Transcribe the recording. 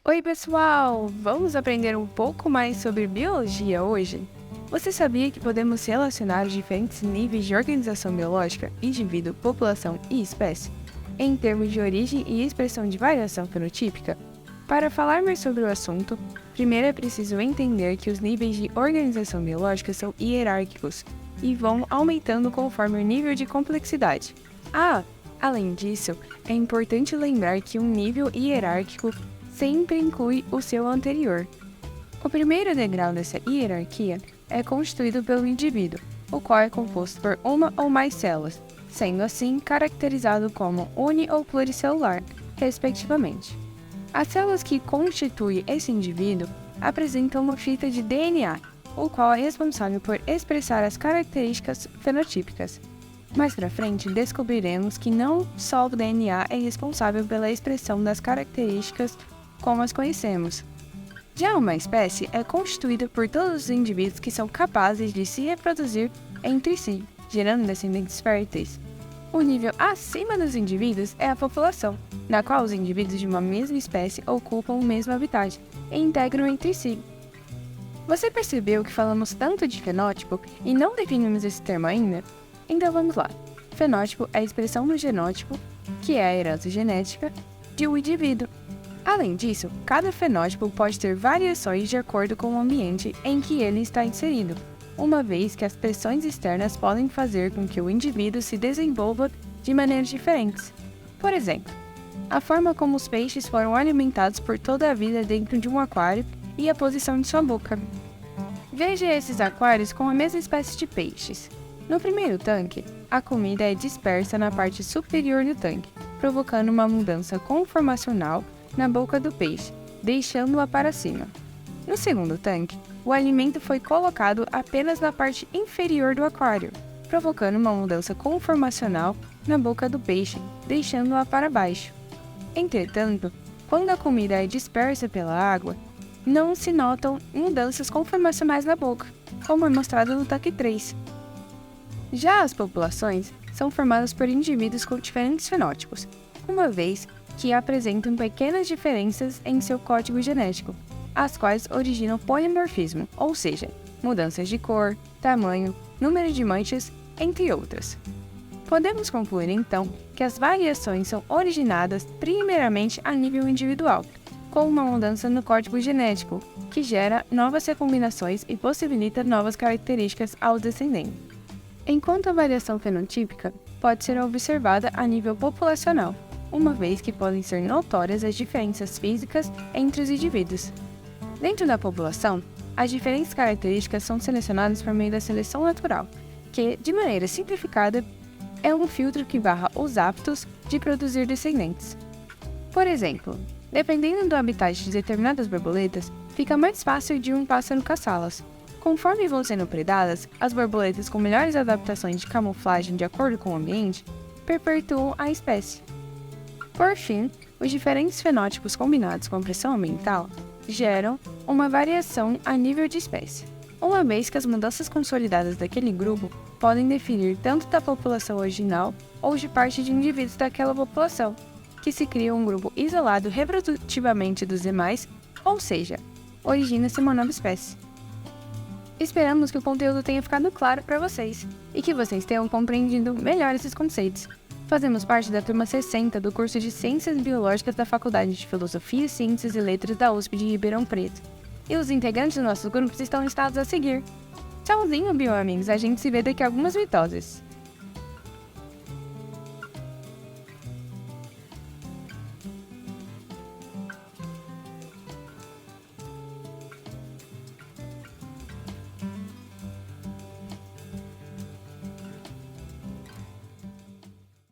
Oi, pessoal! Vamos aprender um pouco mais sobre biologia hoje? Você sabia que podemos relacionar os diferentes níveis de organização biológica, indivíduo, população e espécie, em termos de origem e expressão de variação fenotípica? Para falar mais sobre o assunto, primeiro é preciso entender que os níveis de organização biológica são hierárquicos e vão aumentando conforme o nível de complexidade. Além disso, é importante lembrar que um nível hierárquico sempre inclui o seu anterior. O primeiro degrau dessa hierarquia é constituído pelo indivíduo, o qual é composto por uma ou mais células, sendo assim caracterizado como uni- ou pluricelular, respectivamente. As células que constituem esse indivíduo apresentam uma fita de DNA, o qual é responsável por expressar as características fenotípicas. Mais pra frente, descobriremos que não só o DNA é responsável pela expressão das características como as conhecemos. Já uma espécie é constituída por todos os indivíduos que são capazes de se reproduzir entre si, gerando descendentes férteis. O nível acima dos indivíduos é a população, na qual os indivíduos de uma mesma espécie ocupam o mesmo habitat e integram entre si. Você percebeu que falamos tanto de fenótipo e não definimos esse termo ainda? Então vamos lá. Fenótipo é a expressão do genótipo, que é a herança genética, de um indivíduo. Além disso, cada fenótipo pode ter variações de acordo com o ambiente em que ele está inserido, uma vez que as pressões externas podem fazer com que o indivíduo se desenvolva de maneiras diferentes. Por exemplo, a forma como os peixes foram alimentados por toda a vida dentro de um aquário e a posição de sua boca. Veja esses aquários com a mesma espécie de peixes. No primeiro tanque, a comida é dispersa na parte superior do tanque, provocando uma mudança conformacional na boca do peixe, deixando-a para cima. No segundo tanque, o alimento foi colocado apenas na parte inferior do aquário, provocando uma mudança conformacional na boca do peixe, deixando-a para baixo. Entretanto, quando a comida é dispersa pela água, não se notam mudanças conformacionais na boca, como é mostrado no tanque 3. Já as populações são formadas por indivíduos com diferentes fenótipos, uma vez que apresentam pequenas diferenças em seu código genético, as quais originam polimorfismo, ou seja, mudanças de cor, tamanho, número de manchas, entre outras. Podemos concluir então que as variações são originadas primeiramente a nível individual, com uma mudança no código genético, que gera novas recombinações e possibilita novas características aos descendentes. Enquanto a variação fenotípica pode ser observada a nível populacional, uma vez que podem ser notórias as diferenças físicas entre os indivíduos. Dentro da população, as diferentes características são selecionadas por meio da seleção natural, que, de maneira simplificada, é um filtro que barra os aptos de produzir descendentes. Por exemplo, dependendo do habitat de determinadas borboletas, fica mais fácil de um pássaro caçá-las. Conforme vão sendo predadas, as borboletas com melhores adaptações de camuflagem de acordo com o ambiente perpetuam a espécie. Por fim, os diferentes fenótipos combinados com a pressão ambiental geram uma variação a nível de espécie, uma vez que as mudanças consolidadas daquele grupo podem definir tanto da população original ou de parte de indivíduos daquela população, que se cria um grupo isolado reprodutivamente dos demais, ou seja, origina-se uma nova espécie. Esperamos que o conteúdo tenha ficado claro para vocês e que vocês tenham compreendido melhor esses conceitos. Fazemos parte da turma 60 do curso de Ciências Biológicas da Faculdade de Filosofia, Ciências e Letras da USP de Ribeirão Preto. E os integrantes dos nossos grupos estão listados a seguir. Tchauzinho, bioamigos! A gente se vê daqui a algumas mitoses.